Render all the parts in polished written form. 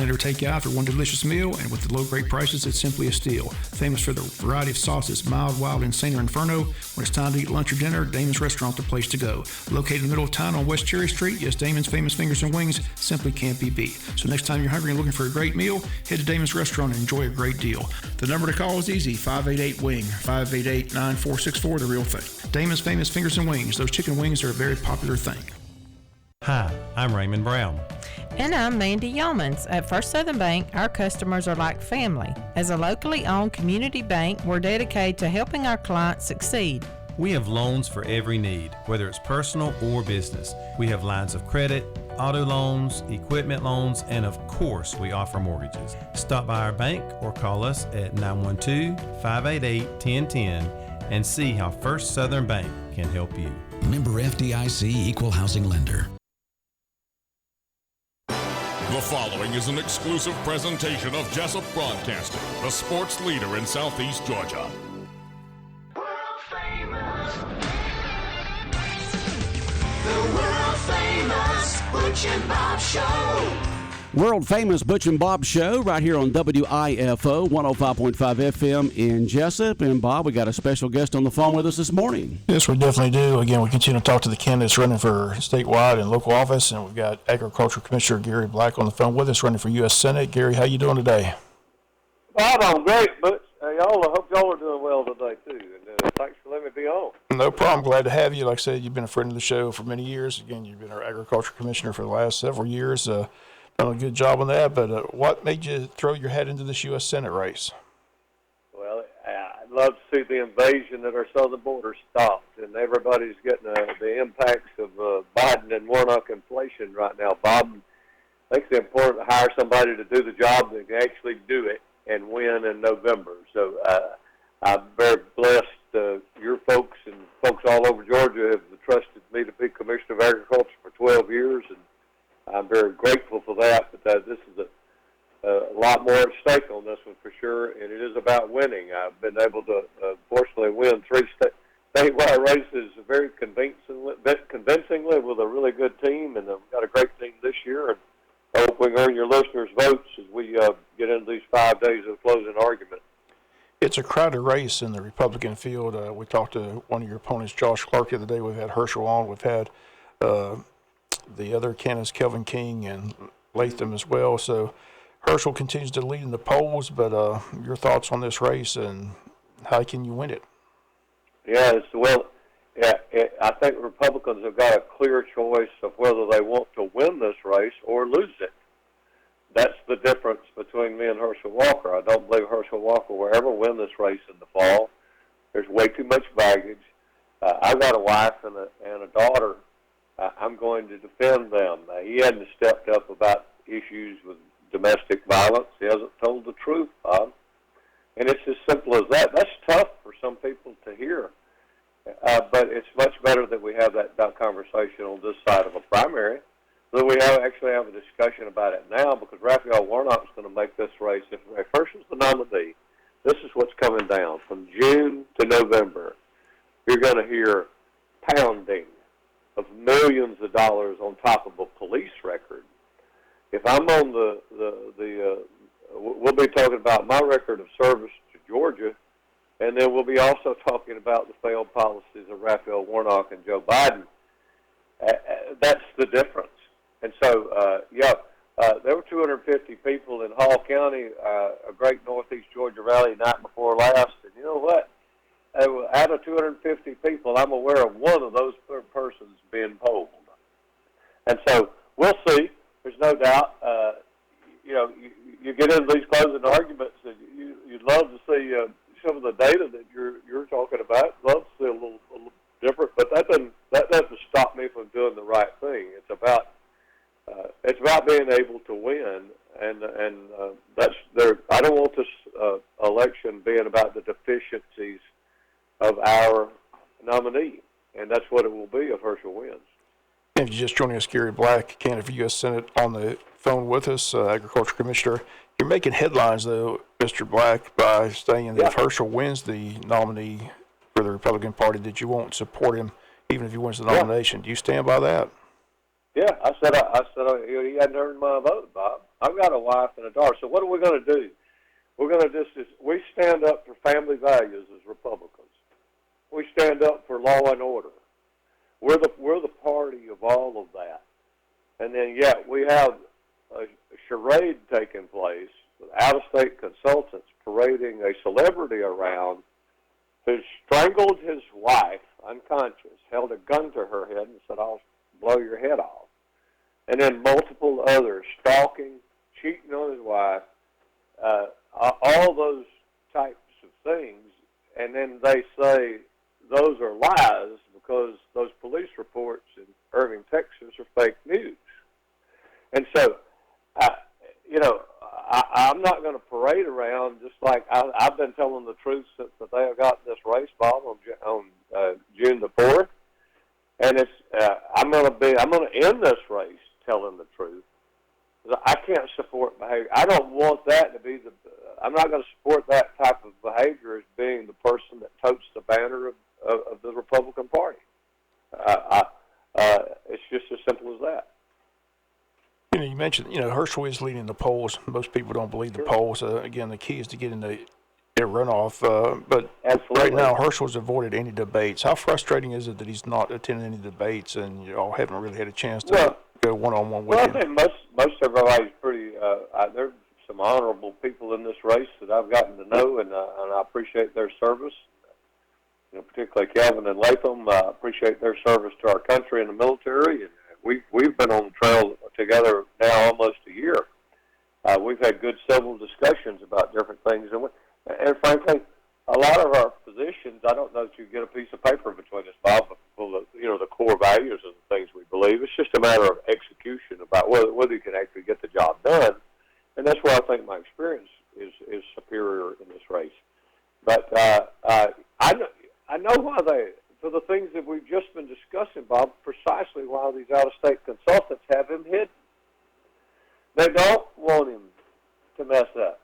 Dine in or take out for one delicious meal, and with the low great prices, it's simply a steal. Famous for the variety of sauces, mild, wild, insane, or inferno. When it's time to eat lunch or dinner, Damon's Restaurant the place to go. Located in the middle of town on West Cherry Street, yes, Damon's famous fingers and wings simply can't be beat. So next time you're hungry and looking for a great meal, head to Damon's Restaurant and enjoy a great deal. The number to call is easy, 588-WING, 588-9464, the real thing. Damon's famous fingers and wings. Those chicken wings are a very popular thing. Hi, I'm Raymond Brown. And I'm Mandy Yeomans. At First Southern Bank, our customers are like family. As a locally owned community bank, we're dedicated to helping our clients succeed. We have loans for every need, whether it's personal or business. We have lines of credit, auto loans, equipment loans, and of course, we offer mortgages. Stop by our bank or call us at 912-588-1010 and see how First Southern Bank can help you. Member FDIC, Equal Housing Lender. The following is an exclusive presentation of Jessup Broadcasting, the sports leader in Southeast Georgia. World famous. The world famous Butch and Bob Show. World famous Butch and Bob Show right here on WIFO 105.5 FM in Jessup. And Bob, we got a special guest on the phone with us this morning. Yes, we definitely do. Again, we continue to talk to the candidates running for statewide and local office, and we've got Agriculture Commissioner Gary Black on the phone with us, running for U.S. Senate. Gary, how you doing today? Bob, I'm great, Butch. I hope y'all are doing well today, too. And thanks for letting me be on. No problem. Glad to have you. Like I said, you've been a friend of the show for many years. Again, you've been our Agriculture Commissioner for the last several years. Done a good job on that, but what made you throw your head into this U.S. Senate race? Well, I'd love to see the invasion at our southern border stopped, and everybody's getting the impacts of Biden and Warnock inflation right now. Bob, I think it's important to hire somebody to do the job that can actually do it and win in November. So I'm very blessed. Your folks and folks all over Georgia have trusted me to be Commissioner of Agriculture for 12 years, and I'm very grateful for that, but this is a lot more at stake on this one for sure, and it is about winning. I've been able to, fortunately, win 3 statewide races very convincingly with a really good team, and we've got a great team this year, and I hope we can earn your listeners' votes as we get into these 5 days of closing argument. It's a crowded race in the Republican field. We talked to one of your opponents, Josh Clark, the other day. We've had Herschel on. We've had the other candidates, Kelvin King and Latham as well. So Herschel continues to lead in the polls, but your thoughts on this race and how can you win it? I think Republicans have got a clear choice of whether they want to win this race or lose it. That's the difference between me and Herschel Walker. I don't believe Herschel Walker will ever win this race in the fall. There's way too much baggage. I've got a wife and a daughter. I'm going to defend them. He hadn't stepped up about issues with domestic violence. He hasn't told the truth, Bob. And it's as simple as that. That's tough for some people to hear. But it's much better that we have that conversation on this side of a primary, that we actually have a discussion about it now, because Raphael Warnock's going to make this race. If Herschel's the nominee, this is what's coming down. From June to November, you're going to hear pounding of millions of dollars on top of a police record. If I'm on we'll be talking about my record of service to Georgia, and then we'll be also talking about the failed policies of Raphael Warnock and Joe Biden. That's the difference. And so, there were 250 people in Hall County, a great Northeast Georgia rally night before last, and you know what? Out of 250 people, I'm aware of one of those persons being polled. And so we'll see. There's no doubt. You get into these closing arguments, and you'd love to see some of the data that you're talking about. Love to see a little different, but that doesn't stop me from doing the right thing. It's about being able to win, and that's there. I don't want this election being about the deficiencies of our nominee, and that's what it will be if Herschel wins. If you're just joining us, Gary Black, candidate for U.S. Senate, on the phone with us, Agriculture Commissioner. You're making headlines, though, Mr. Black, by saying that if Herschel wins the nominee for the Republican Party, that you won't support him even if he wins the nomination. Do you stand by that? Yeah, I said he hadn't earned my vote, Bob. I've got a wife and a daughter. So what are we going to do? We're going to we stand up for family values as Republicans. We stand up for law and order. We're the party of all of that. And then yet we have a charade taking place with out-of-state consultants parading a celebrity around who strangled his wife unconscious, held a gun to her head and said, "I'll blow your head off." And then multiple others stalking, cheating on his wife, all those types of things. And then they say those are lies because those police reports in Irving, Texas are fake news. And so, I'm not going to parade around just like I've been telling the truth since the day I got in this race, Bob, on June the 4th. And I'm going to end this race telling the truth. I can't support behavior. I don't want that to be I'm not going to support that type of behavior as being the person that totes the banner of the Republican Party. It's just as simple as that. You mentioned, Herschel is leading the polls. Most people don't believe the polls. Again, the key is to get in the runoff. But Absolutely. Right now, Herschel's avoided any debates. How frustrating is it that he's not attending any debates, and you all haven't really had a chance to go one-on-one with him? I think most everybody's pretty. There's some honorable people in this race that I've gotten to know, and I appreciate their service. Particularly Calvin and Latham. I appreciate their service to our country and the military. And we've been on the trail together now almost a year. We've had good civil discussions about different things, and frankly, a lot of our positions, I don't know that you get a piece of paper between us, Bob, but the core values and the things we believe. It's just a matter of execution about whether you can actually get the job done, and that's where I think my experience is superior in this race. But I know why for the things that we've just been discussing, Bob, precisely why these out-of-state consultants have him hidden. They don't want him to mess up.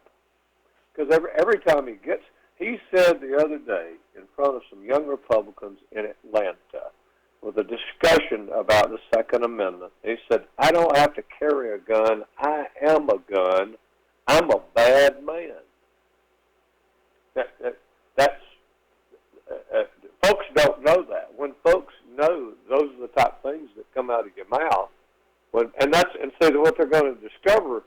Because every time he said the other day in front of some young Republicans in Atlanta with a discussion about the Second Amendment, he said, "I don't have to carry a gun. I am a gun. I'm a bad man." That's folks don't know that. When folks know those are the type of things that come out of your mouth, so what they're going to discover.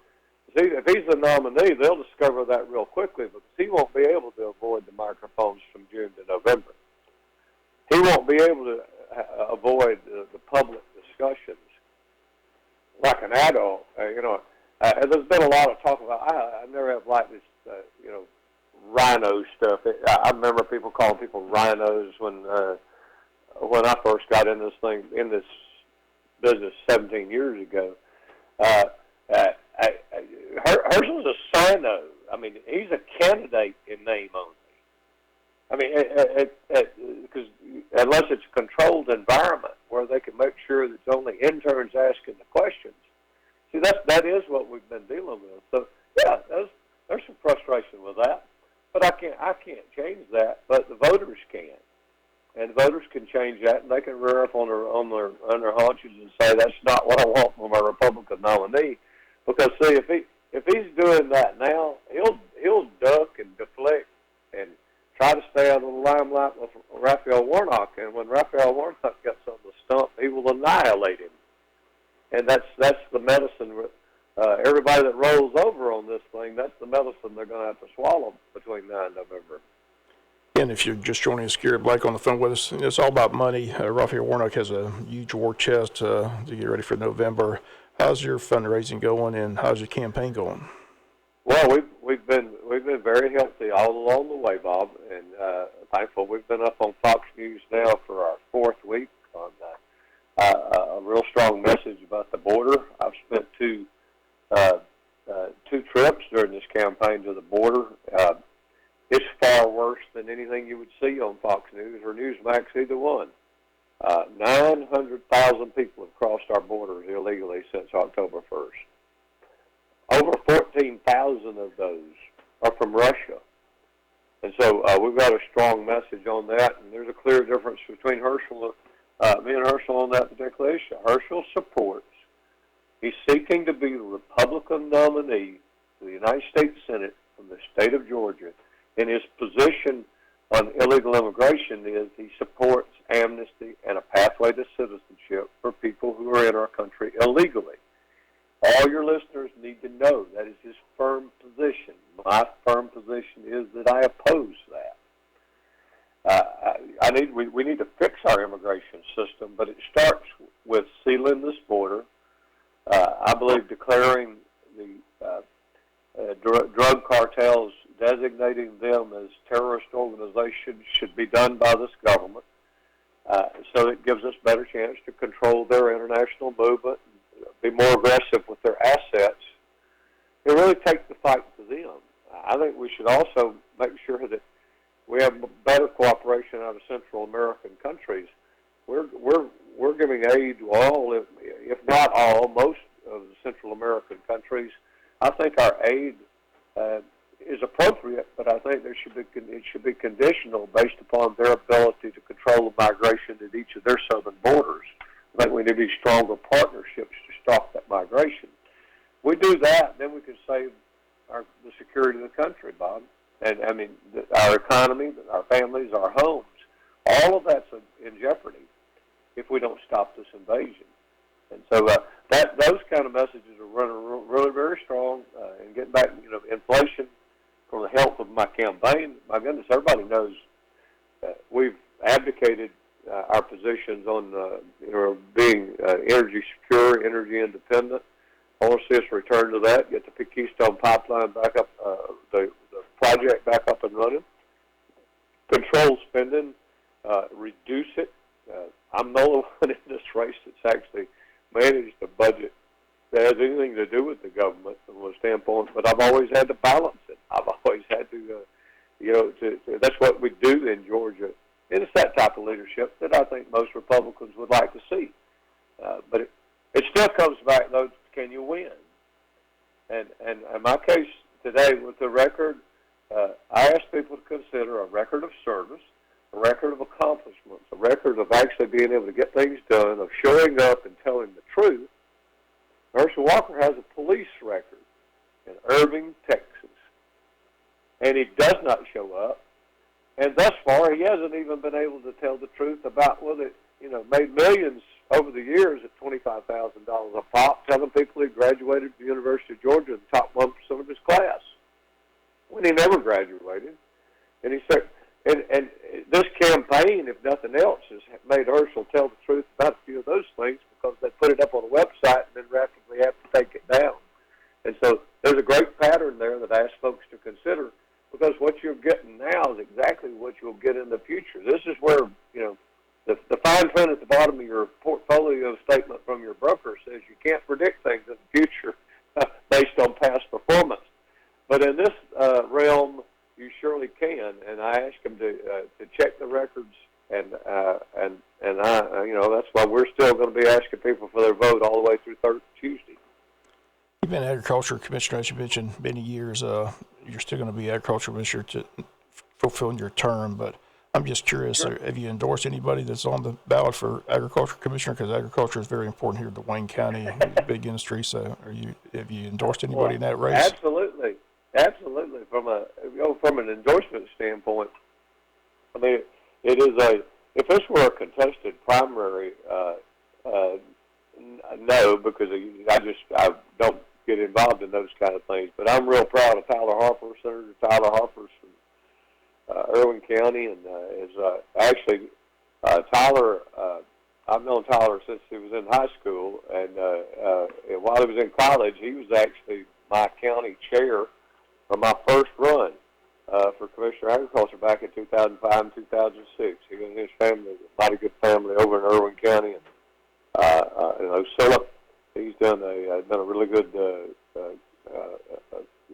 See, if he's the nominee, they'll discover that real quickly because he won't be able to avoid the microphones from June to November. He won't be able to avoid the public discussions like an adult. There's been a lot of talk about. I never have liked this, rhino stuff. I remember people calling people rhinos when I first got in this business 17 years ago. Herschel's a sino. I mean, he's a candidate in name only. I mean, because unless it's a controlled environment where they can make sure that it's only interns asking the questions. See, that is what we've been dealing with. So, yeah, there's some frustration with that. But I can't change that. But the voters can, and the voters can change that, and they can rear up on their haunches and say that's not what I want from a Republican nominee. Because see, if he's doing that now, he'll duck and deflect and try to stay out of the limelight with Raphael Warnock. And when Raphael Warnock gets on the stump, he will annihilate him. And that's the medicine. Everybody that rolls over on this thing, that's the medicine they're going to have to swallow between now and November. And if you're just joining us, Gary Blake on the phone with us, it's all about money. Raphael Warnock has a huge war chest to get ready for November. How's your fundraising going, and how's your campaign going? Well, we've been very healthy all along the way, Bob, and thankful. We've been up on Fox News now for our fourth week on a real strong message about the border. I've spent two trips during this campaign to the border. It's far worse than anything you would see on Fox News or Newsmax, either one. 900,000 people have crossed our borders illegally since October 1st. Over 14,000 of those are from Russia. And so we've got a strong message on that, and there's a clear difference between me and Herschel on that particular issue. Herschel supports He's seeking to be the Republican nominee to the United States Senate from the state of Georgia. And his position on illegal immigration is he supports amnesty and a pathway to citizenship for people who are in our country illegally. All your listeners need to know that is his firm position. My firm position is that I oppose that. We need to fix our immigration system, but it starts with sealing this border. I believe declaring the drug cartels, designating them as terrorist organizations, should be done by this government. So it gives us better chance to control their international movement, be more aggressive with their assets. It really takes the fight to them. I think we should also make sure that we have better cooperation out of Central American countries. We're giving aid to all, if not all, most of the Central American countries. I think our aid is appropriate, but I think it should be conditional based upon their ability to control the migration at each of their southern borders. I think we need to be stronger partnerships to stop that migration. We do that, then we can save the security of the country, Bob. And, I mean, our economy, our families, our homes, all of that's in jeopardy if we don't stop this invasion. And so those kind of messages are running really very strong. And getting back, inflation for the health of my campaign, my goodness, everybody knows we've advocated our positions on being energy secure, energy independent. I want to see us return to that, get the Keystone Pipeline back up, the project back up and running, control spending, reduce it. I'm the only one in this race that's actually managed a budget that has anything to do with the government from a standpoint, but I've always had to balance it. I've always had to, that's what we do in Georgia. And it's that type of leadership that I think most Republicans would like to see. But it still comes back, though, can you win? And in my case today with the record, I ask people to consider a record of service, a record of accomplishments, a record of actually being able to get things done, of showing up and telling the truth. Herschel Walker has a police record in Irving, Texas, and he does not show up. And thus far, he hasn't even been able to tell the truth about whether it, made millions over the years at $25,000 a pop, telling people he graduated from the University of Georgia in the top 1% of his class, when he never graduated. And he said, and this campaign, if nothing else, has made Herschel tell the truth about a few of those things because they put it up on a website and then rapidly have to take it down. And so there's a great pattern there that I ask folks to consider, because what you're getting now is exactly what you'll get in the future. This is where, the fine print at the bottom of your portfolio statement from your broker says you can't predict things in the future based on past performance. But in this realm, you surely can, and I ask them to check the records, and that's why we're still going to be asking people for their vote all the way through Tuesday. You've been agriculture commissioner, as you mentioned, many years. You're still going to be agriculture commissioner to fulfilling your term, but I'm just curious, Sure. Have you endorsed anybody that's on the ballot for agriculture commissioner? Because agriculture is very important here in Wayne County, it's a big industry. So have you endorsed anybody in that race? Absolutely. From an endorsement standpoint, I mean, it is if this were a contested primary, no, because I don't get involved in those kind of things. But I'm real proud of Tyler Harper, Senator Tyler Harper from Irwin County, and Tyler. I've known Tyler since he was in high school, and while he was in college, he was actually my county chair for my first run for Commissioner of Agriculture back in 2005 and 2006. He and his family, a mighty good family over in Irwin County, and Osilla. He's done a really good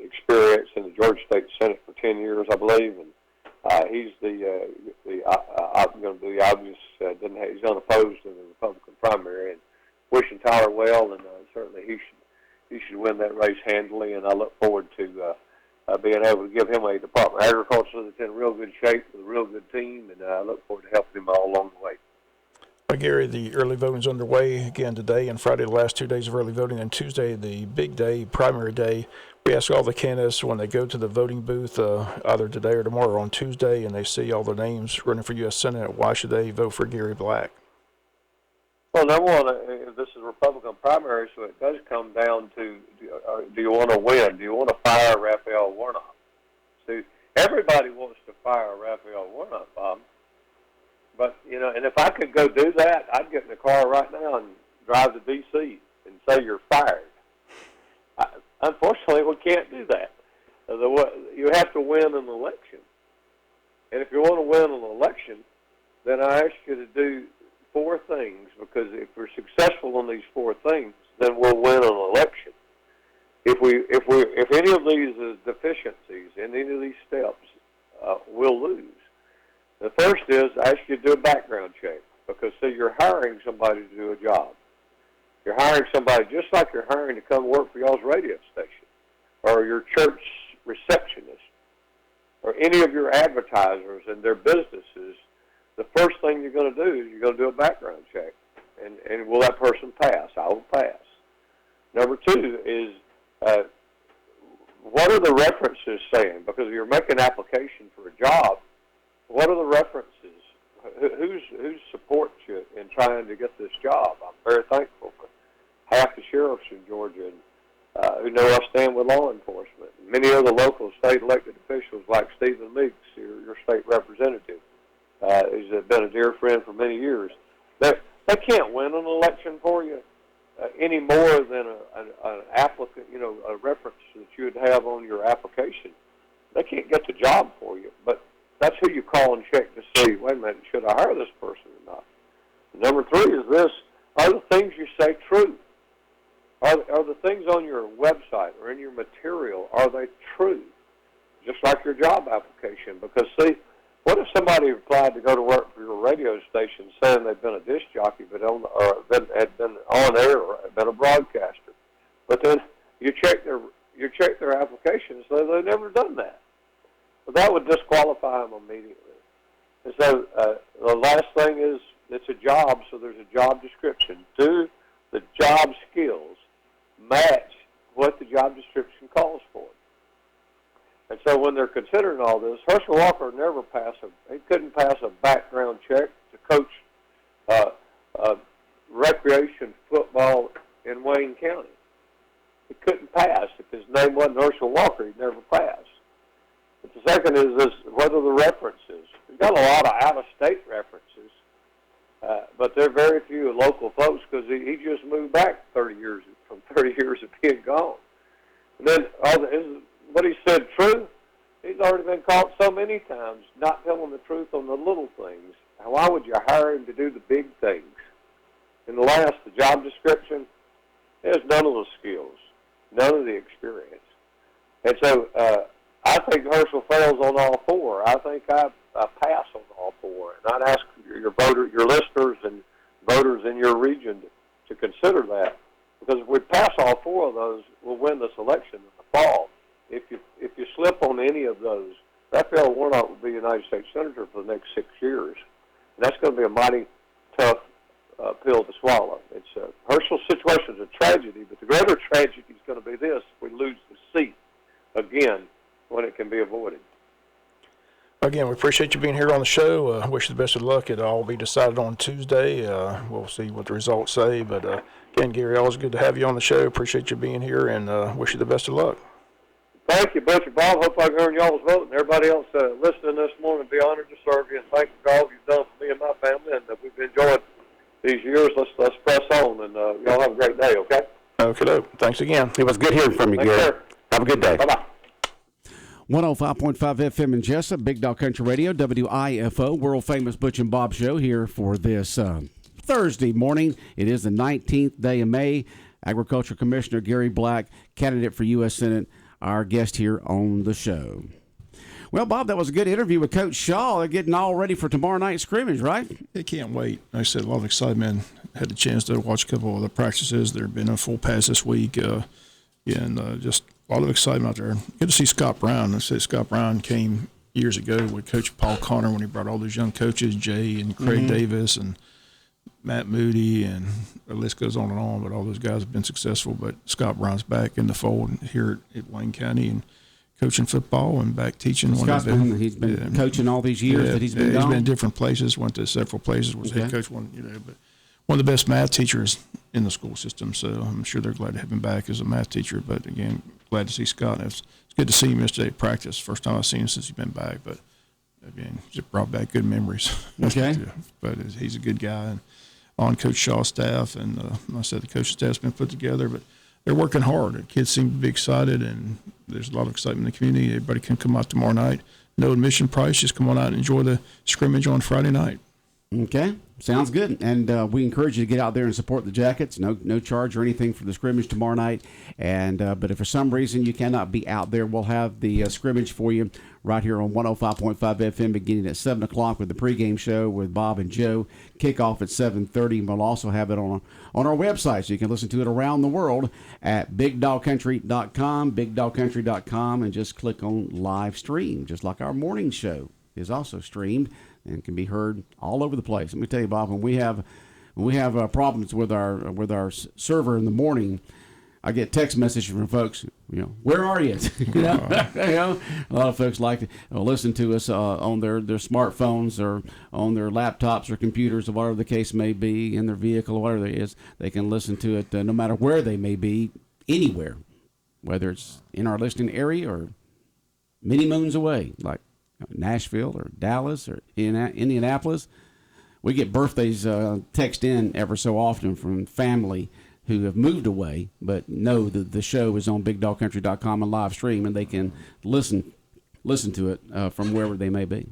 experience in the Georgia State Senate for 10 years, I believe, and he's going to be the obvious. He's unopposed in the Republican primary, and wishing Tyler well, and certainly he should win that race handily. And I look forward to being able to give him a Department of Agriculture that's in real good shape with a real good team, and I look forward to helping him all along the way. Gary, the early voting's underway again today and Friday, the last 2 days of early voting, and Tuesday, the big day, primary day. We ask all the candidates when they go to the voting booth, either today or tomorrow or on Tuesday, and they see all the names running for U.S. Senate, why should they vote for Gary Black? Well, number one, this is Republican primary, so it does come down to do you want to win? Do you want to fire Raphael Warnock? See, everybody wants to fire Raphael Warnock, Bob. But, and if I could go do that, I'd get in the car right now and drive to D.C. and say you're fired. Unfortunately, we can't do that. You have to win an election. And if you want to win an election, then I ask you to do 4 things, because if we're successful in these 4 things, then we'll win an election. If any of these is deficiencies in any of these steps, we'll lose. The first is I ask you to do a background check, because see, you're hiring somebody to do a job. You're hiring somebody just like you're hiring to come work for y'all's radio station, or your church receptionist, or any of your advertisers and their businesses. The first thing you're going to do is you're going to do a background check. And will that person pass? I will pass. Number 2 is what are the references saying? Because you're making an application for a job, what are the references? Who supports you in trying to get this job? I'm very thankful for half the sheriffs in Georgia who know I stand with law enforcement. Many of the local state elected officials like Stephen Meeks, your state representative, who's been a dear friend for many years. They can't win an election for you any more than an applicant, a reference that you would have on your application. They can't get the job for you, but that's who you call and check to see, wait a minute, should I hire this person or not? Number 3 is this: are the things you say true? Are the things on your website or in your material, are they true? Just like your job application. Because, see, what if somebody applied to go to work for your radio station saying they've been a disc jockey had been on air or been a broadcaster, but then you check their application and say they've never done that? Well, that would disqualify them immediately. And so the last thing is it's a job, so there's a job description. Do the job skills match what the job description calls for? And so when they're considering all this, Herschel Walker couldn't pass a background check to coach recreation football in Wayne County. He couldn't pass. If his name wasn't Herschel Walker, he'd never pass. But the second is this: what are the references? We've got a lot of out-of-state references, but they're very few local folks, because he just moved back 30 years of being gone. And then is what he said true? He's already been caught so many times not telling the truth on the little things. Why would you hire him to do the big things? And the last, the job description, there's none of the skills, none of the experience. And so I think Herschel fails on all 4. I think I pass on all 4. And I'd ask your listeners and voters in your region to consider that. Because if we pass all 4 of those, we'll win this election in the fall. If you slip on any of those, Raphael Warnock will be United States Senator for the next 6 years. And that's going to be a mighty tough pill to swallow. Herschel's situation is a tragedy, but the greater tragedy is going to be this: we lose the seat again when it can be avoided. Again, we appreciate you being here on the show. Wish you the best of luck. It'll all be decided on Tuesday. We'll see what the results say. But again, Gary, always good to have you on the show. Appreciate you being here, and wish you the best of luck. Thank you, Butch and Bob. Hope I can earn y'all's vote. And everybody else listening this morning, be honored to serve you. And thank you for all you've done for me and my family. And we've enjoyed these years. Let's press on. And y'all have a great day, okay? Okay, thanks again. It was good hearing from you, Gary. Sir. Have a good day. Bye-bye. 105.5 FM in Jessup, Big Dog Country Radio, WIFO, world-famous Butch and Bob Show here for this Thursday morning. It is the 19th day of May. Agriculture Commissioner Gary Black, candidate for U.S. Senate, our guest here on the show. Well, Bob, that was a good interview with Coach Shaw. They're getting all ready for tomorrow night's scrimmage, right? They can't wait. Like I said, a lot of excitement. Had the chance to watch a couple of the practices. There have been a full pass this week, and just a lot of excitement out there. Good to see Scott Brown. I said Scott Brown came years ago with Coach Paul Connor when he brought all those young coaches, Jay and Craig Davis, and Matt Moody, and the list goes on and on. But all those guys have been successful. But Scott Brown's back in the fold here at Wayne County and coaching football and back teaching. He's been coaching all these years that he's been gone. He's been in different places. Went to several places. Was head coach but one of the best math teachers in the school system. So I'm sure they're glad to have him back as a math teacher. But again, glad to see Scott. It's good to see him yesterday at practice. First time I've seen him since he's been back. But again, just brought back good memories. Okay. But he's a good guy and on Coach Shaw's staff. And like I said, the coaching staff's been put together. But they're working hard. The kids seem to be excited, and there's a lot of excitement in the community. Everybody can come out tomorrow night. No admission price. Just come on out and enjoy the scrimmage on Friday night. Okay, sounds good. And we encourage you to get out there and support the Jackets. No charge or anything for the scrimmage tomorrow night. And but if for some reason you cannot be out there, we'll have the scrimmage for you right here on 105.5 FM beginning at 7 o'clock with the pregame show with Bob and Joe. Kickoff at 7:30. And we'll also have it on our website, so you can listen to it around the world at bigdogcountry.com, bigdogcountry.com, and just click on live stream, just like our morning show is also streamed and can be heard all over the place. Let me tell you, Bob, when we have problems with our server in the morning, I get text messages from folks, where are you? A lot of folks like to listen to us on their smartphones or on their laptops or computers or whatever the case may be, in their vehicle or whatever it is. They can listen to it no matter where they may be, anywhere, whether it's in our listening area or many moons away, like Nashville or Dallas or Indianapolis. We get birthdays text in ever so often from family who have moved away, but know that the show is on bigdogcountry.com and live stream, and they can listen to it from wherever they may be.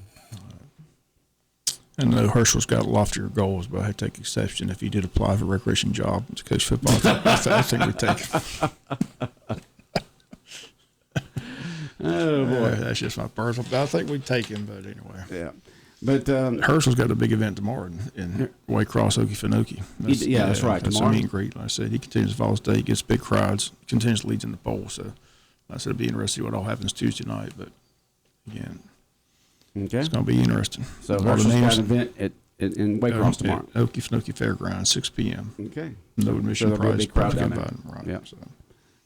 I know Herschel's got loftier goals, but I take exception if he did apply for a recreation job to coach football. I think we'd take him. Oh boy, that's just my personal. I think we'd take him, but anyway. Yeah, but Herschel's got a big event tomorrow in Waycross, Okefenokee. That's right. That's tomorrow. a meet and greet. Like I said, he continues to follow his day, gets big crowds, continues leads in the poll. So, like I said, it'll be interesting what all happens Tuesday night. But again, it's going to be interesting. So Herschel's got an event in Waycross tomorrow. Okefenokee Fairgrounds, 6 p.m. Okay. No admission price. Crowd down there. Right. Yeah. So.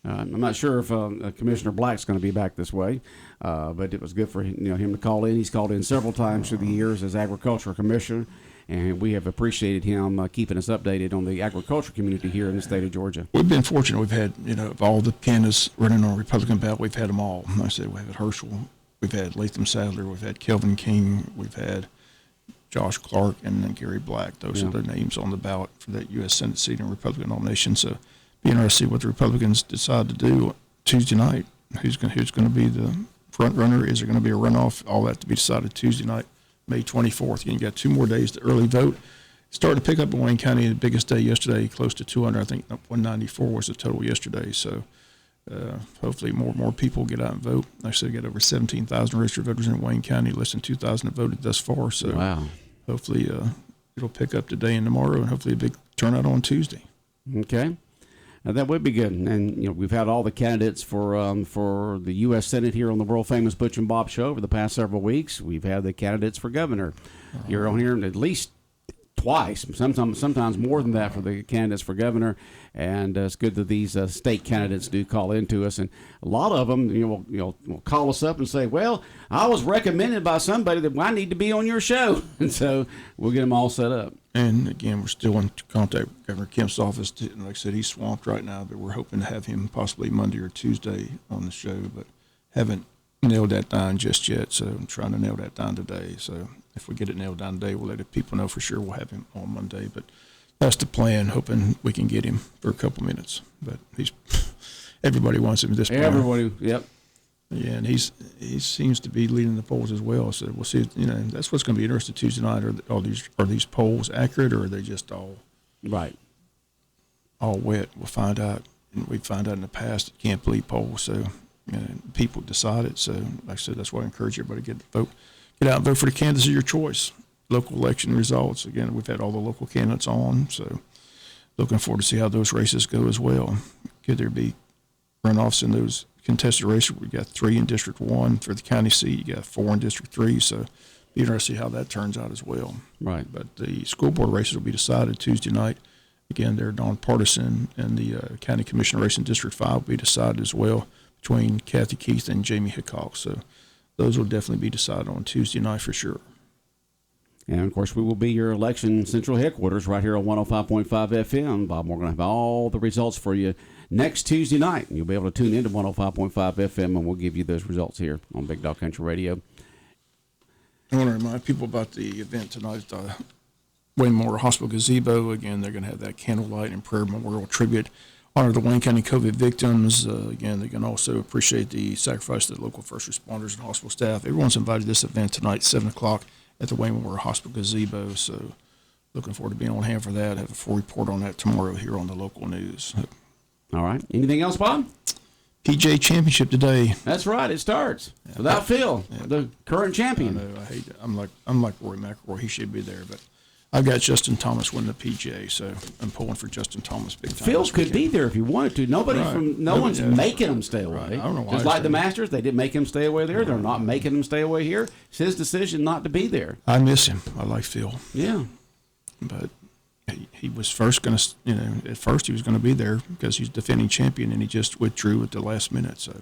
I'm not sure if Commissioner Black's going to be back this way, but it was good for him to call in. He's called in several times through the years as Agricultural Commissioner, and we have appreciated him keeping us updated on the agriculture community here in the state of Georgia. We've been fortunate. We've had, of all the candidates running on Republican ballot, we've had them all. Like I said, we've had Herschel, we've had Latham Sadler, we've had Kelvin King, we've had Josh Clark, and then Gary Black. Those are the names on the ballot for that U.S. Senate seat and Republican nomination. So be interested to see what the Republicans decide to do Tuesday night. Who's going to be the front runner? Is there going to be a runoff? All that to be decided Tuesday night, May 24th. You got 2 more days to early vote. Started to pick up in Wayne County. The biggest day yesterday, close to 200. I think 194 was the total yesterday. So hopefully more people get out and vote. Like I said, got over 17,000 registered voters in Wayne County. Less than 2,000 have voted thus far. So wow. Hopefully it'll pick up today and tomorrow, and hopefully a big turnout on Tuesday. Okay. That would be good. And we've had all the candidates for the U.S. Senate here on the world famous Butch and Bob Show over the past several weeks. We've had the candidates for governor. You're on here at least twice, sometimes more than that for the candidates for governor. And it's good that these state candidates do call into us. And a lot of them, will call us up and say, "Well, I was recommended by somebody that I need to be on your show," and so we'll get them all set up. And again, we're still in contact with Governor Kemp's office. Like I said, he's swamped right now, but we're hoping to have him possibly Monday or Tuesday on the show, but haven't nailed that down just yet. So I'm trying to nail that down today. So if we get it nailed down today, we'll let the people know for sure we'll have him on Monday. But that's the plan, hoping we can get him for a couple minutes. But everybody wants him at this point. Everybody, yep. Yeah, and he seems to be leading the polls as well. So we'll see. That's what's going to be interesting Tuesday night. Are these polls accurate, or are they just all wet? We'll find out. And we found out in the past that can't believe polls. So people decide it. So like I said, that's why I encourage everybody to get out and vote for the candidates of your choice. Local election results. Again, we've had all the local candidates on. So looking forward to see how those races go as well. Could there be runoffs in those contested races? We got 3 in District 1 for the county seat. You got 4 in District 3. So be be interested to see how that turns out as well. Right. But the school board races will be decided Tuesday night. Again, they're nonpartisan, and the county commissioner race in District 5 will be decided as well between Kathy Keith and Jamie Hickok. So those will definitely be decided on Tuesday night for sure. And, of course, we will be your election central headquarters right here on 105.5 FM. Bob, we're going to have all the results for you next Tuesday night. And you'll be able to tune in to 105.5 FM, and we'll give you those results here on Big Dog Country Radio. I want to remind people about the event tonight at the Wayne Memorial Hospital Gazebo. Again, they're going to have that candlelight and prayer memorial tribute. Honor the Wayne County COVID victims. Again, they can also appreciate the sacrifice of the local first responders and hospital staff. Everyone's invited to this event tonight, 7 o'clock at the Wayne Memorial Hospital Gazebo. So looking forward to being on hand for that. Have a full report on that tomorrow here on the local news. All right. Anything else, Bob? PGA Championship today. That's right. It starts without Phil, the current champion. I know. I hate it. I'm like Rory McIlroy. He should be there, but I've got Justin Thomas winning the PGA, so I'm pulling for Justin Thomas big time. Phil could be there if he wanted to. No one's making him stay away. Right. I don't know why. Just like the Masters, they didn't make him stay away there. They're not making him stay away here. It's his decision not to be there. I miss him. I like Phil. Yeah, but he was first going to, at first he was going to be there because he's defending champion, and he just withdrew at the last minute. So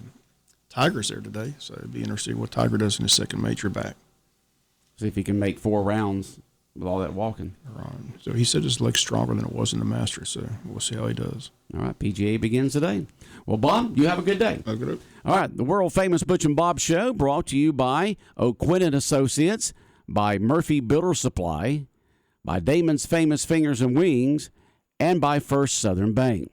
Tiger's there today, so it'd be interesting what Tiger does in his second major back. See if he can make 4 rounds with all that walking. Right. So he said his leg's stronger than it was in the Masters, so we'll see how he does. All right, PGA begins today. Well, Bob, you have a good day. Okay. All right, the world-famous Butch and Bob Show brought to you by O'Quinn & Associates, by Murphy Builder Supply, by Damon's Famous Fingers and Wings, and by First Southern Bank.